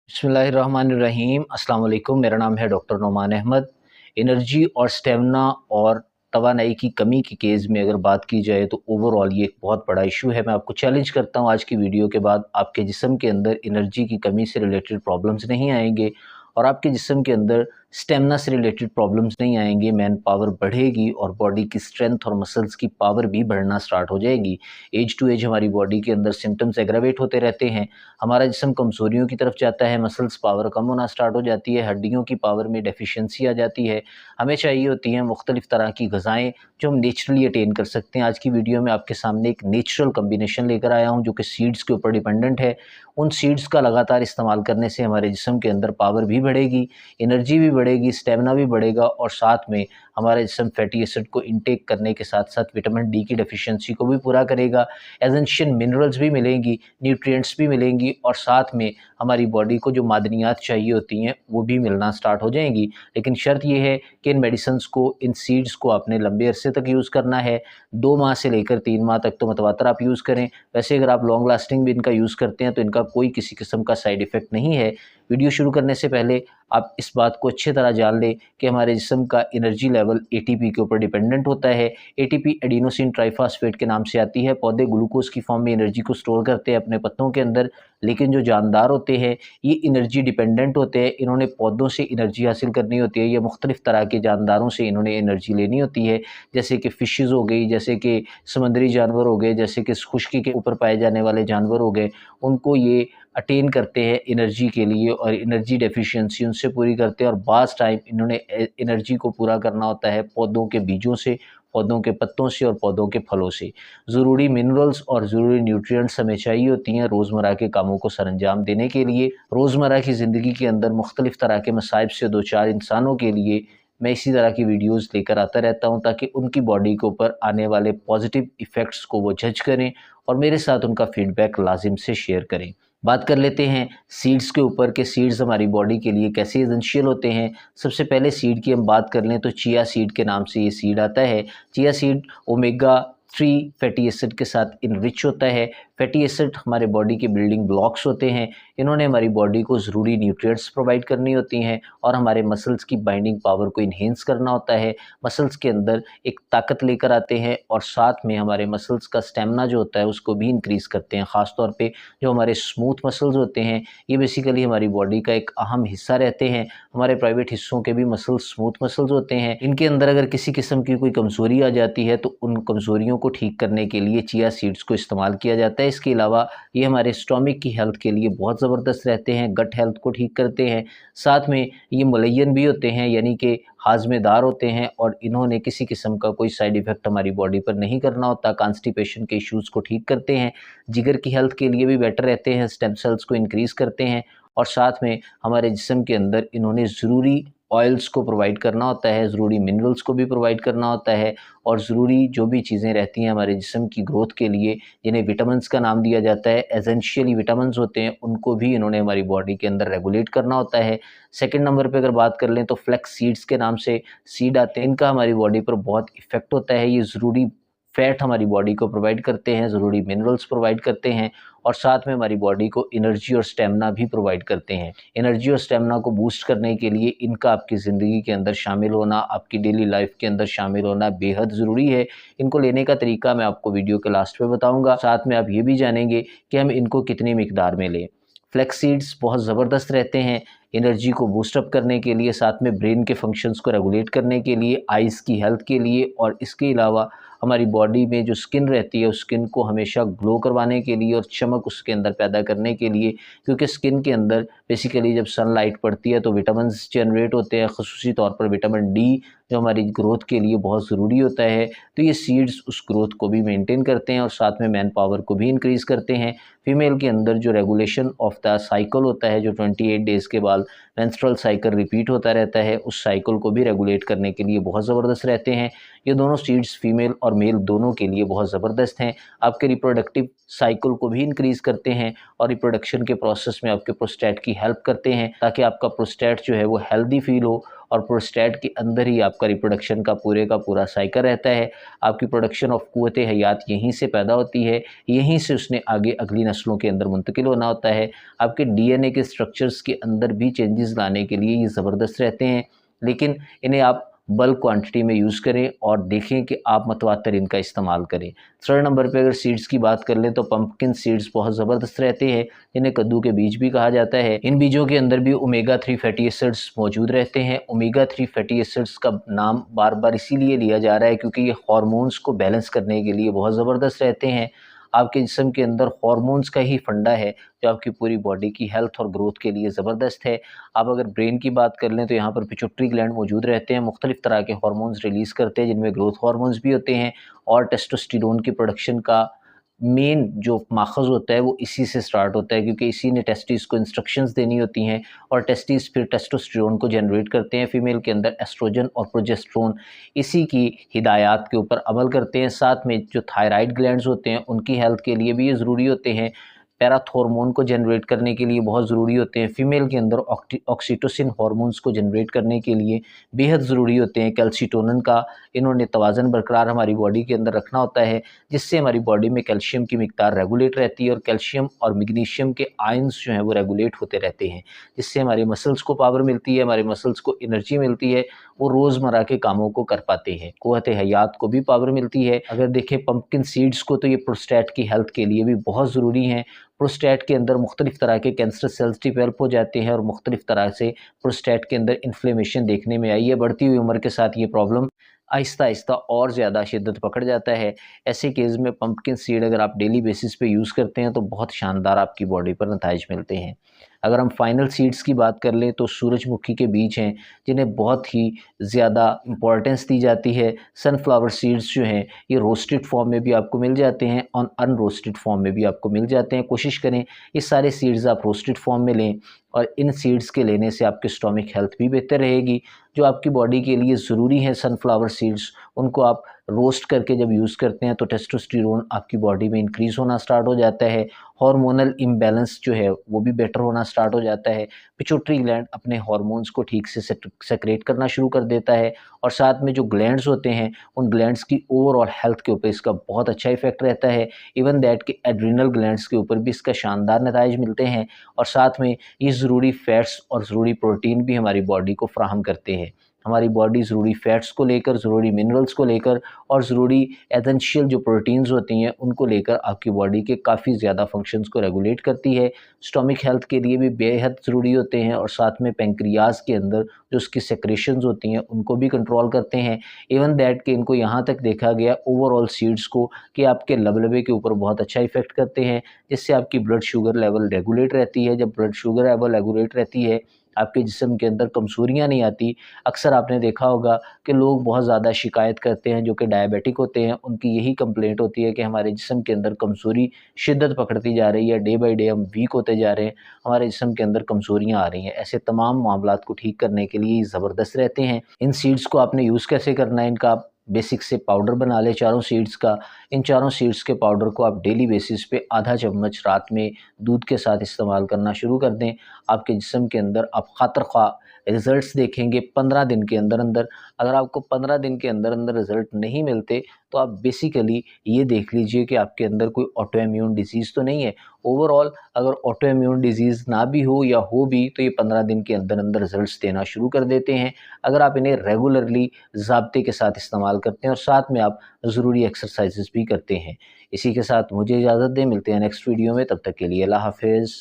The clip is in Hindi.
बिस्मिल्लाहिर्रहमानिर्रहीम अस्सलाम वालेकुम। मेरा नाम है डॉक्टर नोमान अहमद। एनर्जी और स्टेमिना और तवानाई की कमी के केस में अगर बात की जाए तो ओवरऑल ये एक बहुत बड़ा इशू है। मैं आपको चैलेंज करता हूँ आज की वीडियो के बाद आपके जिस्म के अंदर एनर्जी की कमी से रिलेटेड प्रॉब्लम्स नहीं आएंगे और आपके जिस्म के अंदर स्टेमिना से रिलेटेड प्रॉब्लम्स नहीं आएंगे। मैन पावर बढ़ेगी और बॉडी की स्ट्रेंथ और मसल्स की पावर भी बढ़ना स्टार्ट हो जाएगी। एज टू एज हमारी बॉडी के अंदर सिम्टम्स एग्रावेट होते रहते हैं। हमारा जिस्म कमज़ोरियों की तरफ जाता है, मसल्स पावर कम होना स्टार्ट हो जाती है, हड्डियों की पावर में डेफिशिएंसी आ जाती है। हमें चाहिए होती हैं मुख्तलिफ़ तरह की ग़िज़ाएँ जो हम नेचुरली अटेन कर सकते हैं। आज की वीडियो में आपके सामने एक नेचुरल कम्बिनेशन लेकर आया हूँ जो कि सीड्स के ऊपर डिपेंडेंट है। उन सीड्स का लगातार इस्तेमाल करने से हमारे जिस्म के अंदर पावर भी बढ़ेगी, एनर्जी भी बढ़ेगी, स्टेमिना भी बढ़ेगा और साथ में हमारा जिस्म फैटी एसिड को इनटेक करने के साथ-साथ विटामिन डी की डेफिशिएंसी को भी पूरा करेगा। एसेंशियल मिनरल्स भी मिलेंगी, न्यूट्रिएंट्स भी मिलेंगी और साथ में हमारी बॉडी को जो मादनियात चाहिए होती हैं वो भी मिलना स्टार्ट हो जाएंगी। लेकिन शर्त ये है कि इन मेडिसिन्स को, इन सीड्स को आपने लंबे अरसे तक यूज़ करना है। 2 माह से लेकर 3 माह तक तो मतवातर आप यूज़ करें। वैसे अगर आप लॉन्ग लास्टिंग भी इनका यूज़ करते हैं तो इनका कोई किसी किस्म का साइड इफ़ेक्ट नहीं है। वीडियो शुरू करने से पहले आप इस बात को अच्छी तरह जान लें कि हमारे जिस्म का एनर्जी लेवल एटीपी के ऊपर डिपेंडेंट होता है। एटीपी एडिनोसिन ट्राइफॉस्फेट के नाम से आती है। पौधे ग्लूकोज की फॉर्म में एनर्जी को स्टोर करते हैं अपने पत्तों के अंदर, लेकिन जो जानदार होते हैं ये एनर्जी डिपेंडेंट होते हैं। इन्होंने पौधों से एनर्जी हासिल करनी होती है या मुख्तलिफ़ तरह के जानदारों से इन्होंने एनर्जी लेनी होती है, जैसे कि फ़िशेज़ हो गई, जैसे कि समुद्री जानवर हो गए, जैसे कि खुश्की के ऊपर पाए जाने वाले जानवर हो गए। उनको ये अटेन करते हैं एनर्जी के लिए और एनर्जी डेफिशिएंसी उनसे पूरी करते हैं और बाज़ टाइम इन्होंने एनर्जी को पूरा करना होता है पौधों के बीजों से, पौधों के पत्तों से और पौधों के फलों से। ज़रूरी मिनरल्स और ज़रूरी न्यूट्रिएंट्स हमें चाहिए होती हैं रोज़मर्रा के कामों को सरअंजाम देने के लिए। रोज़मर्रा की ज़िंदगी के अंदर मुख्तलिफ़ तरह के मसाइब से दो चार इंसानों के लिए मैं इसी तरह की वीडियोज़ लेकर आता रहता हूँ ताकि उनकी बॉडी के ऊपर आने वाले पॉजिटिव इफ़ेक्ट्स को वो जज करें और मेरे साथ उनका फ़ीडबैक लाज़िम से शेयर करें। बात कर लेते हैं सीड्स के ऊपर कि सीड्स हमारी बॉडी के लिए कैसे एसेंशियल होते हैं। सबसे पहले सीड की हम बात कर लें तो चिया सीड के नाम से ये सीड आता है। Chia seed omega 3 fatty acid के साथ इनरिच होता है। फैटी एसिड हमारे बॉडी के बिल्डिंग ब्लॉक्स होते हैं। इन्होंने हमारी बॉडी को ज़रूरी न्यूट्रिएंट्स प्रोवाइड करनी होती हैं और हमारे मसल्स की बाइंडिंग पावर को इन्हेंस करना होता है। मसल्स के अंदर एक ताकत लेकर आते हैं और साथ में हमारे मसल्स का स्टेमिना जो होता है उसको भी इंक्रीज़ करते हैं। ख़ास तौर पे जो हमारे स्मूथ मसल्स होते हैं ये बेसिकली हमारी बॉडी का एक अहम हिस्सा रहते हैं। हमारे प्राइवेट हिस्सों के भी मसल्स स्मूथ मसल्स होते हैं। इनके अंदर अगर किसी किस्म की कोई कमज़ोरी आ जाती है तो उन कमज़ोरियों को ठीक करने के लिए चिया सीड्स को इस्तेमाल किया जाता है। इसके अलावा ये हमारे स्टोमक की हेल्थ के लिए बहुत ज़बरदस्त रहते हैं, गट हेल्थ को ठीक करते हैं। साथ में ये मुलय्यन भी होते हैं यानी कि हाज़मेदार होते हैं और इन्होंने किसी किस्म का कोई साइड इफ़ेक्ट हमारी बॉडी पर नहीं करना होता। कॉन्स्टिपेशन के इश्यूज़ को ठीक करते हैं, जिगर की हेल्थ के लिए भी बेटर रहते हैं, स्टेम सेल्स को इंक्रीज़ करते हैं और साथ में हमारे जिस्म के अंदर इन्होंने ज़रूरी ऑयल्स को प्रोवाइड करना होता है, ज़रूरी मिनरल्स को भी प्रोवाइड करना होता है और ज़रूरी जो भी चीज़ें रहती हैं हमारे जिस्म की ग्रोथ के लिए, जिन्हें विटामिन्स का नाम दिया जाता है, एसेंशियली विटामिन्स होते हैं, उनको भी इन्होंने हमारी बॉडी के अंदर रेगुलेट करना होता है। सेकंड नंबर पे अगर बात कर लें तो फ्लैक्स सीड्स के नाम से सीड आते हैं। इनका हमारी बॉडी पर बहुत इफ़ेक्ट होता है। ये ज़रूरी फैट हमारी बॉडी को प्रोवाइड करते हैं, ज़रूरी मिनरल्स प्रोवाइड करते हैं और साथ में हमारी बॉडी को एनर्जी और स्टेमिना भी प्रोवाइड करते हैं। एनर्जी और स्टेमिना को बूस्ट करने के लिए इनका आपकी ज़िंदगी के अंदर शामिल होना, आपकी डेली लाइफ के अंदर शामिल होना बेहद ज़रूरी है। इनको लेने का तरीका मैं आपको वीडियो के लास्ट में बताऊँगा। साथ में आप ये भी जानेंगे कि हम इनको कितनी मिकदार में लें। फ्लैक्स सीड्स बहुत ज़बरदस्त रहते हैं एनर्जी को बूस्टअप करने के लिए, साथ में ब्रेन के फंक्शंस को रेगुलेट करने के लिए, आइज़ की हेल्थ के लिए और इसके अलावा हमारी बॉडी में जो स्किन रहती है उस स्किन को हमेशा ग्लो करवाने के लिए और चमक उसके अंदर पैदा करने के लिए, क्योंकि स्किन के अंदर बेसिकली जब सनलाइट पड़ती है तो विटामिन्स जनरेट होते हैं, ख़ुसूसी तौर पर विटामिन डी जो हमारी ग्रोथ के लिए बहुत ज़रूरी होता है। तो ये सीड्स उस ग्रोथ को भी मेंटेन करते हैं और साथ में मैन पावर को भी इंक्रीज़ करते हैं। फीमेल के अंदर जो रेगुलेशन ऑफ द साइकिल होता है, जो 28 डेज़ के बाद मेंस्ट्रुअल साइकिल रिपीट होता रहता है, उस साइकिल को भी रेगुलेट करने के लिए बहुत ज़बरदस्त रहते हैं। ये दोनों सीड्स फीमेल और मेल दोनों के लिए बहुत ज़बरदस्त हैं। आपके रिप्रोडक्टिव साइकिल को भी इंक्रीज़ करते हैं और रिप्रोडक्शन के प्रोसेस में आपके प्रोस्टेट की हेल्प करते हैं ताकि आपका प्रोस्टेट जो है वो हेल्दी फील हो और प्रोस्टेट के अंदर ही आपका रिप्रोडक्शन का पूरा साइकिल रहता है। आपकी प्रोडक्शन ऑफ क़ुव्वत हयात यहीं से पैदा होती है, यहीं से उसने आगे अगली नस्लों के अंदर मुंतकिल होना होता है। आपके डीएनए के स्ट्रक्चर्स के अंदर भी चेंजेस लाने के लिए ये ज़बरदस्त रहते हैं, लेकिन इन्हें आप बल्क क्वांटिटी में यूज़ करें और देखें कि आप मतवातर इनका इस्तेमाल करें। थर्ड नंबर पे अगर सीड्स की बात कर लें तो पंपकिन सीड्स बहुत ज़बरदस्त रहते हैं, जिन्हें कद्दू के बीज भी कहा जाता है। इन बीजों के अंदर भी ओमेगा 3 फैटी एसिड्स मौजूद रहते हैं। ओमेगा 3 फैटी एसिड्स का नाम बार बार इसीलिए लिया जा रहा है क्योंकि ये हार्मोन्स को बैलेंस करने के लिए बहुत ज़बरदस्त रहते हैं। आपके जिस्म के अंदर हार्मोन्स का ही फंडा है जो आपकी पूरी बॉडी की हेल्थ और ग्रोथ के लिए ज़बरदस्त है। आप अगर ब्रेन की बात कर लें तो यहाँ पर पिट्यूटरी ग्लैंड मौजूद रहते हैं, मुख्तलिफ़ तरह के हार्मोन्स रिलीज़ करते हैं जिनमें ग्रोथ हार्मोन्स भी होते हैं और टेस्टोस्टेरोन की प्रोडक्शन का मेन जो माखज़ होता है वो इसी से स्टार्ट होता है क्योंकि इसी ने टेस्टिस को इंस्ट्रक्शंस देनी होती हैं और टेस्टिस फिर टेस्टोस्टेरोन को जनरेट करते हैं। फीमेल के अंदर एस्ट्रोजन और प्रोजेस्टेरोन इसी की हिदायत के ऊपर अमल करते हैं। साथ में जो थायराइड ग्लैंड्स होते हैं उनकी हेल्थ के लिए भी ये ज़रूरी होते हैं, पैराथॉर्मोन को जनरेट करने के लिए बहुत ज़रूरी होते हैं। फ़ीमेल के अंदर ऑक्सीटोसिन हार्मोन्स को जनरेट करने के लिए बेहद ज़रूरी होते हैं। कैल्सीटोनिन का इन्होंने तवाज़न बरकरार हमारी बॉडी के अंदर रखना होता है, जिससे हमारी बॉडी में कैल्शियम की मिकदार रेगुलेट रहती है और कैल्शियम और मैग्नीशियम के आयंस जो हैं वो रेगुलेट होते रहते हैं, जिससे हमारे मसल्स को पावर मिलती है, हमारे मसल्स को एनर्जी मिलती है, वो रोज़मर्रा के कामों को कर पाते हैं। क़ुव्वत हयात को भी पावर मिलती है। अगर देखें पंपकिन सीड्स को तो ये प्रोस्टेट की हेल्थ के लिए भी बहुत ज़रूरी हैं। प्रोस्टेट के अंदर मुख्तलिफ़ तरह के कैंसर सेल्स डिवेल्प हो जाते हैं और मुख्तलिफ़ तरह से प्रोस्टेट के अंदर इन्फ्लेमेशन देखने में आई है। बढ़ती हुई उम्र के साथ ये प्रॉब्लम आहिस्ता आहिस्ता और ज़्यादा शिद्दत पकड़ जाता है। ऐसे केस में पंपकिन सीड अगर आप डेली बेसिस पे यूज़ करते हैं तो बहुत शानदार आपकी बॉडी पर नताइज मिलते हैं। अगर हम फाइनल सीड्स की बात कर लें तो सूरजमुखी के बीज हैं जिन्हें बहुत ही ज़्यादा इम्पोर्टेंस दी जाती है। सनफ्लावर सीड्स जो हैं ये रोस्टेड फॉर्म में भी आपको मिल जाते हैं और अनरोस्टेड फॉर्म में भी आपको मिल जाते हैं। कोशिश करें ये सारे सीड्स आप रोस्टेड फॉर्म में लें और इन सीड्स के लेने से आपकी स्टोमिक हेल्थ भी बेहतर रहेगी। जो आपकी बॉडी के लिए ज़रूरी हैं सनफ्लावर सीड्स, उनको आप रोस्ट करके जब यूज़ करते हैं तो टेस्टोस्टेरोन आपकी बॉडी में इंक्रीज़ होना स्टार्ट हो जाता है, हार्मोनल इम्बैलेंस जो है वो भी बेटर होना स्टार्ट हो जाता है, पिट्यूटरी ग्लैंड अपने हार्मोन्स को ठीक से सेक्रेट करना शुरू कर देता है और साथ में जो ग्लैंड्स होते हैं उन ग्लैंड्स की ओवरऑल हेल्थ के ऊपर इसका बहुत अच्छा इफेक्ट रहता है। इवन दैट कि एड्रिनल ग्लैंड्स के ऊपर भी इसका शानदार नताइज मिलते हैं और साथ में ये ज़रूरी फैट्स और ज़रूरी प्रोटीन भी हमारी बॉडी को फ़राहम करते हैं। हमारी बॉडी ज़रूरी फ़ैट्स को लेकर, ज़रूरी मिनरल्स को लेकर और ज़रूरी एसेंशियल जो प्रोटीन्स होती हैं उनको लेकर आपकी बॉडी के काफ़ी ज़्यादा फंक्शंस को रेगुलेट करती है। स्टोमिक हेल्थ के लिए भी बेहद ज़रूरी होते हैं और साथ में पेंक्रियाज के अंदर जो उसकी सेक्रेशंस होती हैं उनको भी कंट्रोल करते हैं। इवन दैट कि इनको यहाँ तक देखा गया ओवरऑल सीड्स को कि आपके लबलबे के ऊपर बहुत अच्छा इफेक्ट करते हैं, जिससे आपकी ब्लड शुगर लेवल रेगुलेट रहती है। जब ब्लड शुगर लेवल रेगुलेट रहती है आपके जिस्म के अंदर कमज़ोरियाँ नहीं आती। अक्सर आपने देखा होगा कि लोग बहुत ज़्यादा शिकायत करते हैं जो कि डायबिटिक होते हैं, उनकी यही कंप्लेंट होती है कि हमारे जिस्म के अंदर कमज़ोरी शिद्दत पकड़ती जा रही है, डे बाय डे हम वीक होते जा रहे हैं, हमारे जिस्म के अंदर कमज़ोरियाँ आ रही हैं। ऐसे तमाम मामलात को ठीक करने के लिए ज़बरदस्त रहते हैं। इन सीड्स को आपने यूज़ कैसे करना है, इनका आप बेसिक से पाउडर बना लें चारों सीड्स का। इन चारों सीड्स के पाउडर को आप डेली बेसिस पे आधा चम्मच रात में दूध के साथ इस्तेमाल करना शुरू कर दें। आपके जिस्म के अंदर आप खातर ख्वाह रिज़ल्ट्स देखेंगे 15 दिन के अंदर अंदर। अगर आपको 15 दिन के अंदर अंदर रिज़ल्ट नहीं मिलते तो आप बेसिकली ये देख लीजिए कि आपके अंदर कोई ऑटो इम्यून डिजीज़ तो नहीं है। ओवरऑल अगर ऑटो इम्यून डिजीज़ ना भी हो या हो भी तो ये 15 दिन के अंदर अंदर रिज़ल्ट्स देना शुरू कर देते हैं, अगर आप इन्हें रेगुलरली ज़ाब्ते के साथ इस्तेमाल करते हैं और साथ में आप ज़रूरी एक्सरसाइज़ भी करते हैं। इसी के साथ मुझे इजाज़त दें, मिलते हैं नेक्स्ट वीडियो में, तब तक के लिए अल्लाह हाफ़िज़।